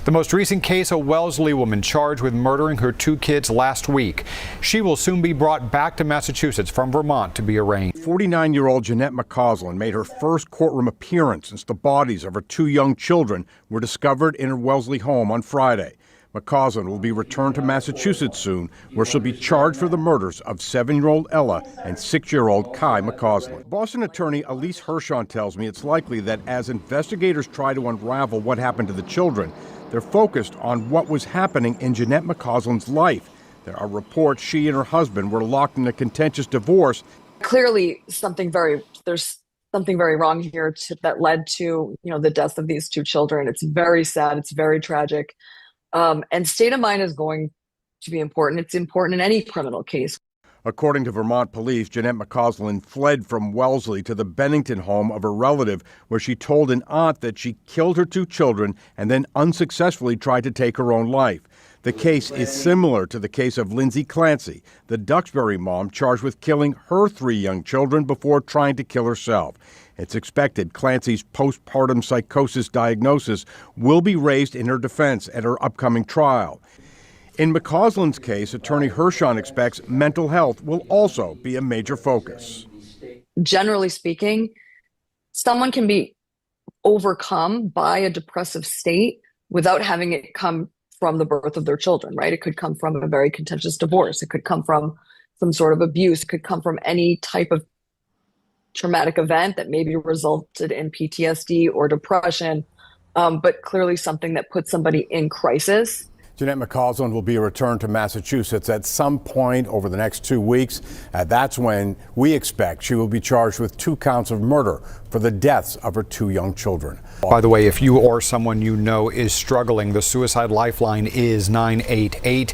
The most recent case, a Wellesley woman charged with murdering her 2 kids last week. She will soon be brought back to Massachusetts from Vermont to be arraigned. 49-year-old Jeanette McCausland made her first courtroom appearance since the bodies of her 2 young children were discovered in her Wellesley home on Friday. McCausland will be returned to Massachusetts soon, where she'll be charged for the murders of 7-year-old Ella and 6-year-old Kai McCausland. Boston attorney Elise Hirshon tells me it's likely that as investigators try to unravel what happened to the children, they're focused on what was happening in Jeanette McCausland's life. There are reports she and her husband were locked in a contentious divorce. Clearly, there's something very wrong here that led to the death of these 2 children. It's very sad. It's very tragic. And state of mind is going to be important. It's important in any criminal case. According to Vermont police, Jeanette McCausland fled from Wellesley to the Bennington home of a relative, where she told an aunt that she killed her 2 children and then unsuccessfully tried to take her own life. The case is similar to the case of Lindsay Clancy, the Duxbury mom charged with killing her 3 young children before trying to kill herself. It's expected Clancy's postpartum psychosis diagnosis will be raised in her defense at her upcoming trial. In McCausland's case, attorney Hirshon expects mental health will also be a major focus. Generally speaking, someone can be overcome by a depressive state without having it come from the birth of their children, right? It could come from a very contentious divorce. It could come from some sort of abuse. It could come from any type of traumatic event that maybe resulted in PTSD or depression, but clearly something that puts somebody in crisis. Jeanette McCausland will be returned to Massachusetts at some point over the next 2 weeks. That's when we expect she will be charged with 2 counts of murder for the deaths of her 2 young children. By the way, if you or someone you know is struggling, the Suicide Lifeline is 988.